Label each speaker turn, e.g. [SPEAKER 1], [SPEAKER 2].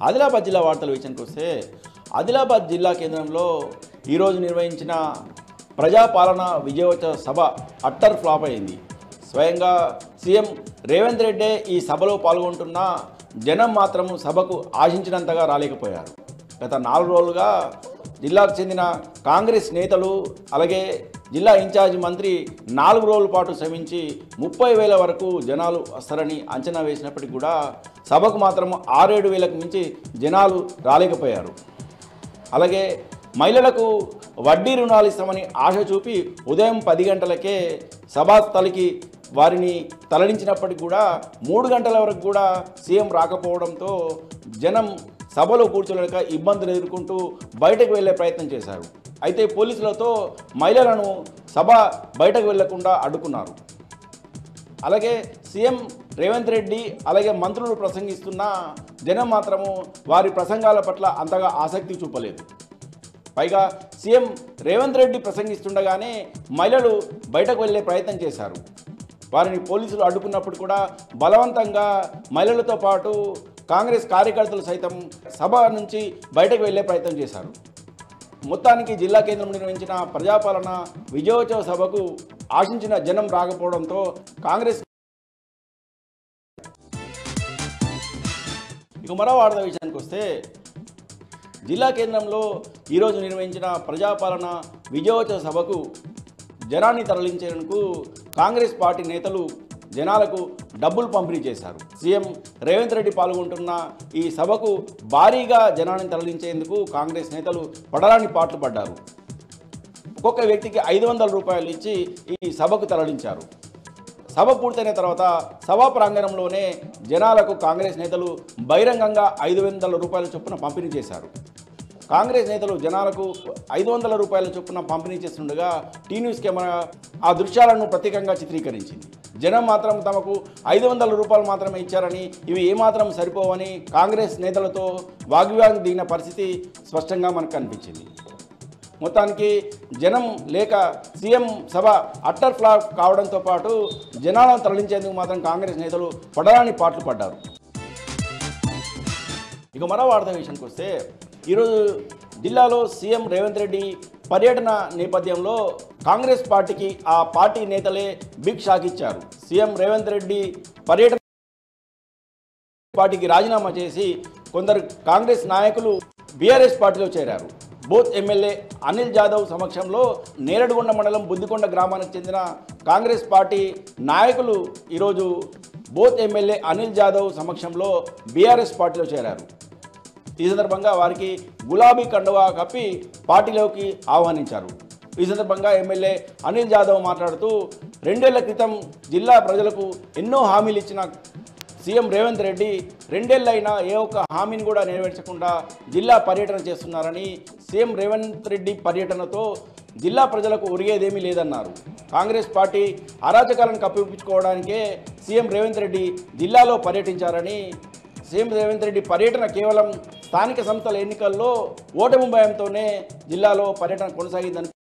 [SPEAKER 1] ఆదిలాబాద్ జిల్లా వార్తల విషయానికి వస్తే ఆదిలాబాద్ జిల్లా కేంద్రంలో ఈరోజు నిర్వహించిన ప్రజాపాలన విజయోత్సవ సభ అట్టర్ ఫ్లాప్ అయింది. స్వయంగా సీఎం రేవంత్ రెడ్డి ఈ సభలో పాల్గొంటున్న జనం మాత్రం సభకు ఆశించినంతగా రాలేకపోయారు. గత 4 రోజులుగా జిల్లాకు చెందిన కాంగ్రెస్ నేతలు అలాగే జిల్లా ఇన్ఛార్జి మంత్రి 4 రోజుల పాటు శ్రమించి 30,000 వరకు జనాలు వస్తారని అంచనా వేసినప్పటికీ కూడా సభకు మాత్రం 6-7 వేలకు మించి జనాలు రాలేకపోయారు. అలాగే మహిళలకు వడ్డీ రుణాలు ఇస్తామని ఆశ చూపి ఉదయం 10 గంటలకే సభాస్థలికి వారిని తరలించినప్పటికీ కూడా 3 గంటల వరకు కూడా సీఎం రాకపోవడంతో జనం సభలో కూర్చోలేక ఇబ్బందులు ఎదుర్కొంటూ బయటకు వెళ్లే ప్రయత్నం చేశారు. అయితే పోలీసులతో మహిళలను సభ బయటకు వెళ్లకుండా అడ్డుకున్నారు. అలాగే సీఎం రేవంత్ రెడ్డి అలాగే మంత్రులు ప్రసంగిస్తున్న జనం మాత్రము వారి ప్రసంగాల పట్ల అంతగా ఆసక్తి చూపలేదు. పైగా సీఎం రేవంత్ రెడ్డి ప్రసంగిస్తుండగానే మహిళలు బయటకు వెళ్లే ప్రయత్నం చేశారు. వారిని పోలీసులు అడ్డుకున్నప్పుడు కూడా బలవంతంగా మహిళలతో పాటు కాంగ్రెస్ కార్యకర్తలు సైతం సభ నుంచి బయటకు వెళ్లే ప్రయత్నం చేశారు. మొత్తానికి జిల్లా కేంద్రం నిర్వహించిన ప్రజాపాలన విజయోత్సవ సభకు ఆశించిన జనం రాకపోవడంతో కాంగ్రెస్ ఇక మరో వార్త విషయానికి వస్తే జిల్లా కేంద్రంలో ఈరోజు నిర్వహించిన ప్రజాపాలన విజయోత్సవ సభకు జనాన్ని తరలించేందుకు కాంగ్రెస్ పార్టీ నేతలు జనాలకు డబ్బులు పంపిణీ చేశారు. సీఎం రేవంత్ రెడ్డి పాల్గొంటున్న ఈ సభకు భారీగా జనాన్ని తరలించేందుకు కాంగ్రెస్ నేతలు పడరాని పాట్లు పడ్డారు. ఒక్కొక్క వ్యక్తికి 500 రూపాయలు ఇచ్చి ఈ సభకు తరలించారు. సభ పూర్తయిన తర్వాత సభా ప్రాంగణంలోనే జనాలకు కాంగ్రెస్ నేతలు బహిరంగంగా 500 రూపాయల చొప్పున పంపిణీ చేశారు. కాంగ్రెస్ నేతలు జనాలకు 500 రూపాయల చొప్పున పంపిణీ చేస్తుండగా టీ న్యూస్ కెమెరా ఆ దృశ్యాలను ప్రత్యేకంగా చిత్రీకరించింది. జనం మాత్రం తమకు 500 రూపాయలు మాత్రమే ఇచ్చారని, ఇవి ఏమాత్రం సరిపోవని కాంగ్రెస్ నేతలతో వాగ్వివాదం దిగిన పరిస్థితి స్పష్టంగా మనకు కనిపించింది. మొత్తానికి జనం లేక సీఎం సభ అట్టర్ ఫ్లాప్ కావడంతో పాటు జనాలను తరలించేందుకు మాత్రం కాంగ్రెస్ నేతలు పడరాని పాట్లు పడ్డారు. ఇక మరో వార్త విషయానికి వస్తే ఈరోజు జిల్లాలో సీఎం రేవంత్ రెడ్డి పర్యటన నేపథ్యంలో కాంగ్రెస్ పార్టీకి ఆ పార్టీ నేతలే బిగ్ షాక్ ఇచ్చారు. సీఎం రేవంత్ రెడ్డి పర్యటన పార్టీకి రాజీనామా చేసి కొందరు కాంగ్రెస్ నాయకులు బీఆర్ఎస్ పార్టీలో చేరారు. బోత్ ఎమ్మెల్యే అనిల్ జాదవ్ సమక్షంలో నేరడిగొండ మండలం బుద్దికొండ గ్రామానికి చెందిన కాంగ్రెస్ పార్టీ నాయకులు ఈరోజు బోత్ ఎమ్మెల్యే అనిల్ జాదవ్ సమక్షంలో బీఆర్ఎస్ పార్టీలో చేరారు. ఈ సందర్భంగా వారికి గులాబీ కండువా కప్పి పార్టీలోకి ఆహ్వానించారు. ఈ సందర్భంగా ఎమ్మెల్యే అనిల్ జాదవ్ మాట్లాడుతూ 2 ఏళ్ల క్రితం జిల్లా ప్రజలకు ఎన్నో హామీలు ఇచ్చిన సీఎం రేవంత్ రెడ్డి 2 ఏళ్ళైనా ఏ ఒక్క హామీని కూడా నెరవేర్చకుండా జిల్లా పర్యటన చేస్తున్నారని, సీఎం రేవంత్ రెడ్డి పర్యటనతో జిల్లా ప్రజలకు ఒరిగేదేమీ లేదన్నారు. కాంగ్రెస్ పార్టీ అరాచకాలను కప్పిపుచ్చుకోవడానికే సీఎం రేవంత్ రెడ్డి జిల్లాలో పర్యటించారని, సీఎం రేవంత్ రెడ్డి పర్యటన కేవలం స్థానిక సంస్థల ఎన్నికల్లో ఓటమి భయంతోనే జిల్లాలో పర్యటన కొనసాగిందని